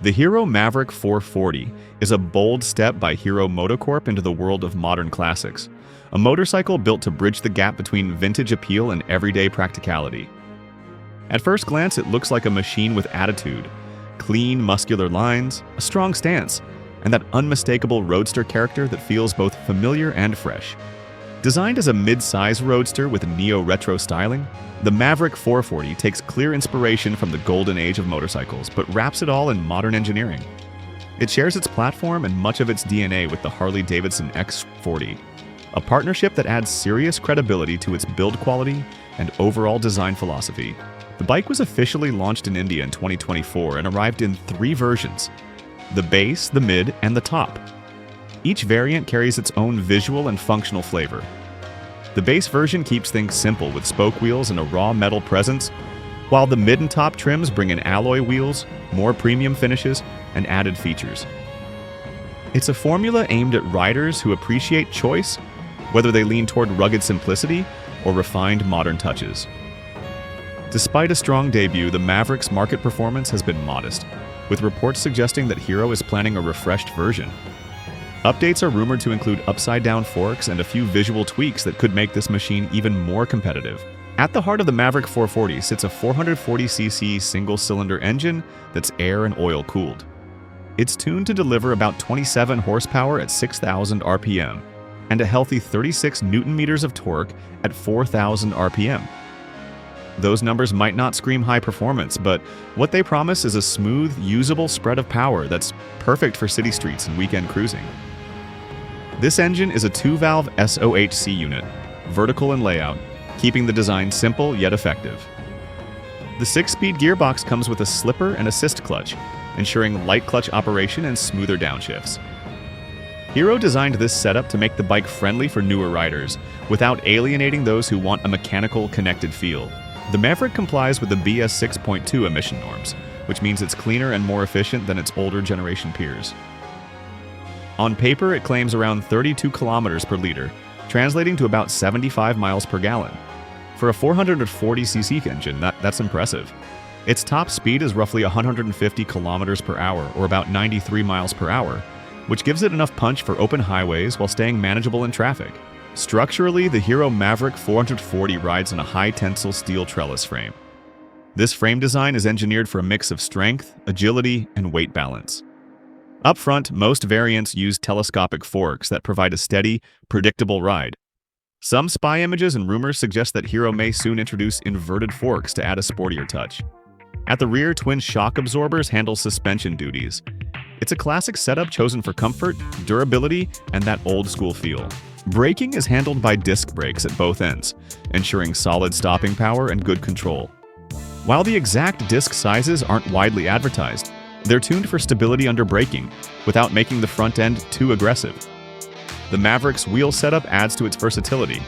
The Hero Mavrick 440 is a bold step by Hero Motocorp into the world of modern classics, a motorcycle built to bridge the gap between vintage appeal and everyday practicality. At first glance, it looks like a machine with attitude, clean, muscular lines, a strong stance, and that unmistakable Roadster character that feels both familiar and fresh. Designed as a mid-size Roadster with neo-retro styling, the Mavrick 440 takes clear inspiration from the golden age of motorcycles, but wraps it all in modern engineering. It shares its platform and much of its DNA with the Harley-Davidson X40, a partnership that adds serious credibility to its build quality and overall design philosophy. The bike was officially launched in India in 2024 and arrived in 3 versions: the base, the mid, and the top. Each variant carries its own visual and functional flavor. The base version keeps things simple with spoke wheels and a raw metal presence, while the mid and top trims bring in alloy wheels, more premium finishes, and added features. It's a formula aimed at riders who appreciate choice, whether they lean toward rugged simplicity or refined modern touches. Despite a strong debut, the Mavrick's market performance has been modest, with reports suggesting that Hero is planning a refreshed version. Updates are rumored to include upside-down forks and a few visual tweaks that could make this machine even more competitive. At the heart of the Mavrick 440 sits a 440cc single-cylinder engine that's air and oil-cooled. It's tuned to deliver about 27 horsepower at 6,000 RPM and a healthy 36 Nm of torque at 4,000 RPM. Those numbers might not scream high performance, but what they promise is a smooth, usable spread of power that's perfect for city streets and weekend cruising. This engine is a 2-valve SOHC unit, vertical in layout, keeping the design simple yet effective. The 6-speed gearbox comes with a slipper and assist clutch, ensuring light clutch operation and smoother downshifts. Hero designed this setup to make the bike friendly for newer riders, without alienating those who want a mechanical, connected feel. The Mavrick complies with the BS 6.2 emission norms, which means it's cleaner and more efficient than its older generation peers. On paper, it claims around 32 kilometers per liter, translating to about 75 miles per gallon. For a 440cc engine, that's impressive. Its top speed is roughly 150 kilometers per hour, or about 93 miles per hour, which gives it enough punch for open highways while staying manageable in traffic. Structurally, the Hero Mavrick 440 rides on a high-tensile steel trellis frame. This frame design is engineered for a mix of strength, agility, and weight balance. Up front, most variants use telescopic forks that provide a steady, predictable ride. Some spy images and rumors suggest that Hero may soon introduce inverted forks to add a sportier touch. At the rear, twin shock absorbers handle suspension duties. It's a classic setup chosen for comfort, durability, and that old-school feel. Braking is handled by disc brakes at both ends, ensuring solid stopping power and good control. While the exact disc sizes aren't widely advertised, they're tuned for stability under braking, without making the front end too aggressive. The Mavrick's wheel setup adds to its versatility.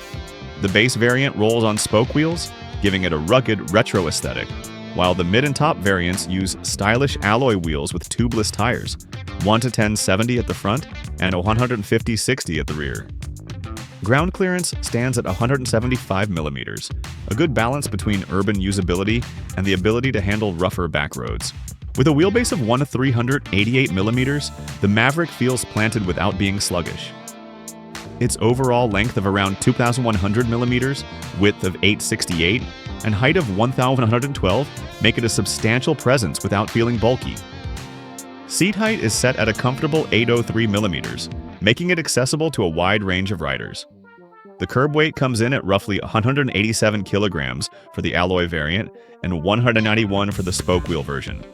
The base variant rolls on spoke wheels, giving it a rugged, retro aesthetic, while the mid and top variants use stylish alloy wheels with tubeless tires, 1-10-70 at the front and a 150-60 at the rear. Ground clearance stands at 175 millimeters, a good balance between urban usability and the ability to handle rougher back roads. With a wheelbase of 1-388 millimeters, the Mavrick feels planted without being sluggish. Its overall length of around 2,100 millimeters, width of 868, and height of 1,112 make it a substantial presence without feeling bulky. Seat height is set at a comfortable 803 millimeters, making it accessible to a wide range of riders. The curb weight comes in at roughly 187 kilograms for the alloy variant and 191 for the spoke wheel version.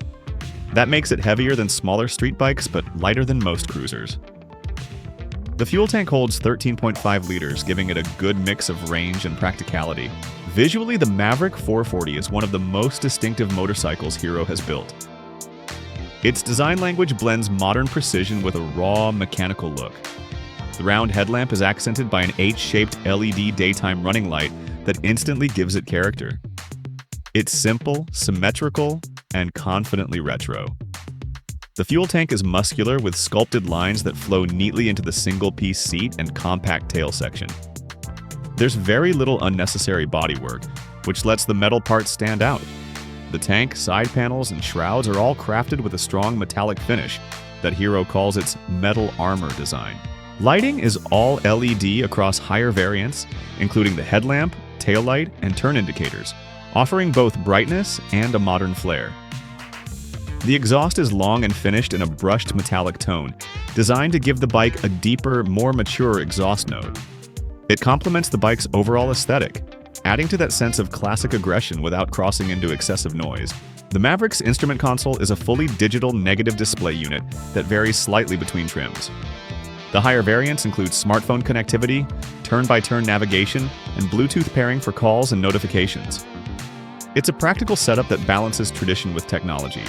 That makes it heavier than smaller street bikes, but lighter than most cruisers. The fuel tank holds 13.5 liters, giving it a good mix of range and practicality. Visually, the Mavrick 440 is one of the most distinctive motorcycles Hero has built. Its design language blends modern precision with a raw, mechanical look. The round headlamp is accented by an H-shaped LED daytime running light that instantly gives it character. It's simple, symmetrical, and confidently retro. The fuel tank is muscular with sculpted lines that flow neatly into the single-piece seat and compact tail section. There's very little unnecessary bodywork, which lets the metal parts stand out. The tank, side panels, and shrouds are all crafted with a strong metallic finish that Hero calls its metal armor design. Lighting is all LED across higher variants, including the headlamp, taillight, and turn indicators, offering both brightness and a modern flair. The exhaust is long and finished in a brushed metallic tone, designed to give the bike a deeper, more mature exhaust note. It complements the bike's overall aesthetic, adding to that sense of classic aggression without crossing into excessive noise. The Mavrick's instrument console is a fully digital negative display unit that varies slightly between trims. The higher variants include smartphone connectivity, turn-by-turn navigation, and Bluetooth pairing for calls and notifications. It's a practical setup that balances tradition with technology.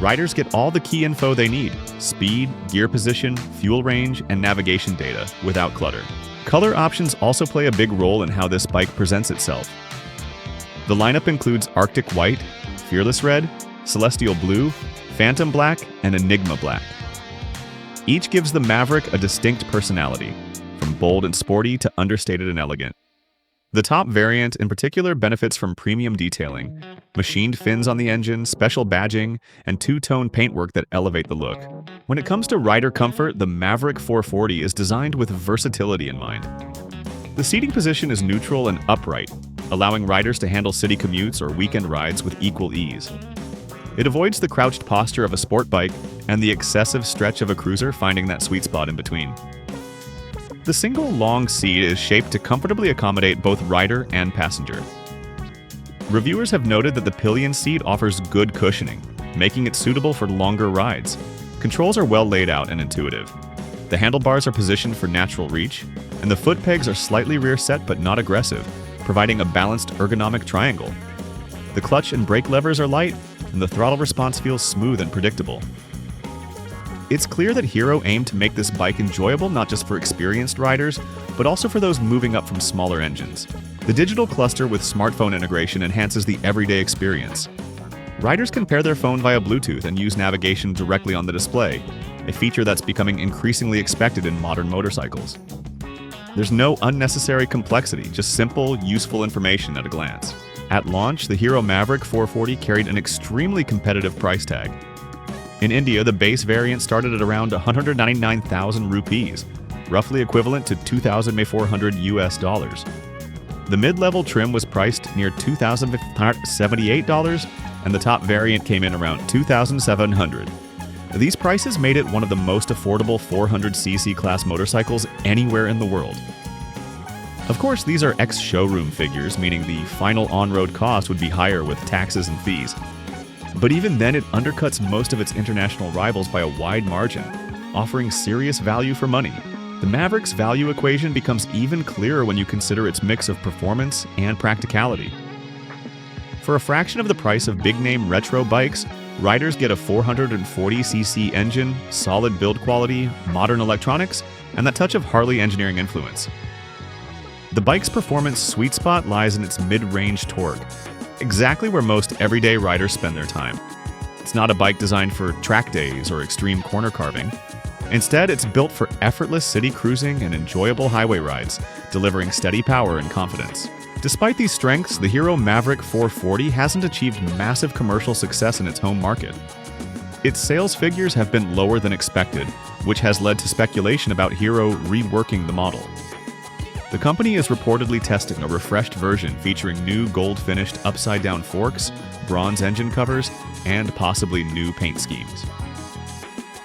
Riders get all the key info they need: speed, gear position, fuel range, and navigation data without clutter. Color options also play a big role in how this bike presents itself. The lineup includes Arctic White, Fearless Red, Celestial Blue, Phantom Black, and Enigma Black. Each gives the Mavrick a distinct personality, from bold and sporty to understated and elegant. The top variant in particular benefits from premium detailing, machined fins on the engine, special badging, and two-tone paintwork that elevate the look. When it comes to rider comfort, the Mavrick 440 is designed with versatility in mind. The seating position is neutral and upright, allowing riders to handle city commutes or weekend rides with equal ease. It avoids the crouched posture of a sport bike and the excessive stretch of a cruiser, finding that sweet spot in between. The single long seat is shaped to comfortably accommodate both rider and passenger. Reviewers have noted that the pillion seat offers good cushioning, making it suitable for longer rides. Controls are well laid out and intuitive. The handlebars are positioned for natural reach, and the foot pegs are slightly rear set but not aggressive, providing a balanced ergonomic triangle. The clutch and brake levers are light, and the throttle response feels smooth and predictable. It's clear that Hero aimed to make this bike enjoyable not just for experienced riders, but also for those moving up from smaller engines. The digital cluster with smartphone integration enhances the everyday experience. Riders can pair their phone via Bluetooth and use navigation directly on the display, a feature that's becoming increasingly expected in modern motorcycles. There's no unnecessary complexity, just simple, useful information at a glance. At launch, the Hero Mavrick 440 carried an extremely competitive price tag. In India, the base variant started at around 199,000 rupees, roughly equivalent to $2,400 US. The mid-level trim was priced near $2,578, and the top variant came in around $2,700. These prices made it one of the most affordable 400cc class motorcycles anywhere in the world. Of course, these are ex-showroom figures, meaning the final on-road cost would be higher with taxes and fees. But even then, it undercuts most of its international rivals by a wide margin, offering serious value for money. The Mavrick's value equation becomes even clearer when you consider its mix of performance and practicality. For a fraction of the price of big-name retro bikes, riders get a 440cc engine, solid build quality, modern electronics, and that touch of Harley engineering influence. The bike's performance sweet spot lies in its mid-range torque, exactly where most everyday riders spend their time. It's not a bike designed for track days or extreme corner carving. Instead, it's built for effortless city cruising and enjoyable highway rides, delivering steady power and confidence. Despite these strengths, the Hero Mavrick 440 hasn't achieved massive commercial success in its home market. Its sales figures have been lower than expected, which has led to speculation about Hero reworking the model. The company is reportedly testing a refreshed version featuring new gold-finished upside-down forks, bronze engine covers, and possibly new paint schemes.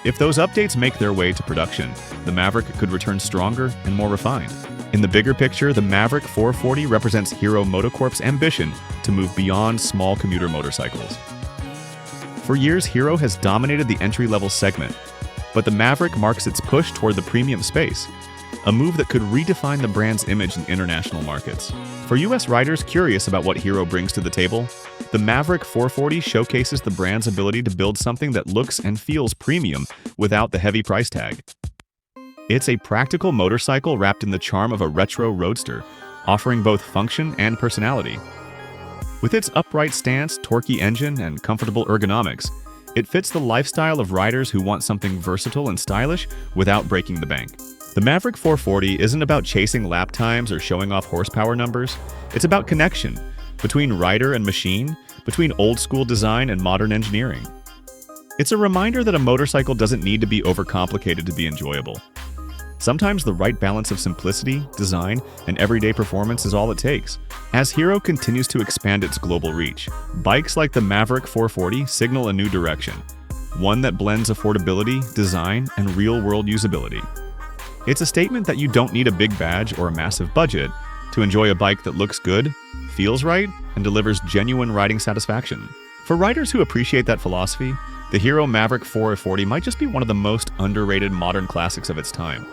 If those updates make their way to production, the Mavrick could return stronger and more refined. In the bigger picture, the Mavrick 440 represents Hero MotoCorp's ambition to move beyond small commuter motorcycles. For years, Hero has dominated the entry-level segment, but the Mavrick marks its push toward the premium space, a move that could redefine the brand's image in international markets. For US riders curious about what Hero brings to the table, the Mavrick 440 showcases the brand's ability to build something that looks and feels premium without the heavy price tag. It's a practical motorcycle wrapped in the charm of a retro Roadster, offering both function and personality. With its upright stance, torquey engine, and comfortable ergonomics, it fits the lifestyle of riders who want something versatile and stylish without breaking the bank. The Mavrick 440 isn't about chasing lap times or showing off horsepower numbers. It's about connection between rider and machine, between old-school design and modern engineering. It's a reminder that a motorcycle doesn't need to be overcomplicated to be enjoyable. Sometimes the right balance of simplicity, design, and everyday performance is all it takes. As Hero continues to expand its global reach, bikes like the Mavrick 440 signal a new direction, one that blends affordability, design, and real-world usability. It's a statement that you don't need a big badge or a massive budget to enjoy a bike that looks good, feels right, and delivers genuine riding satisfaction. For riders who appreciate that philosophy, the Hero Mavrick 440 might just be one of the most underrated modern classics of its time.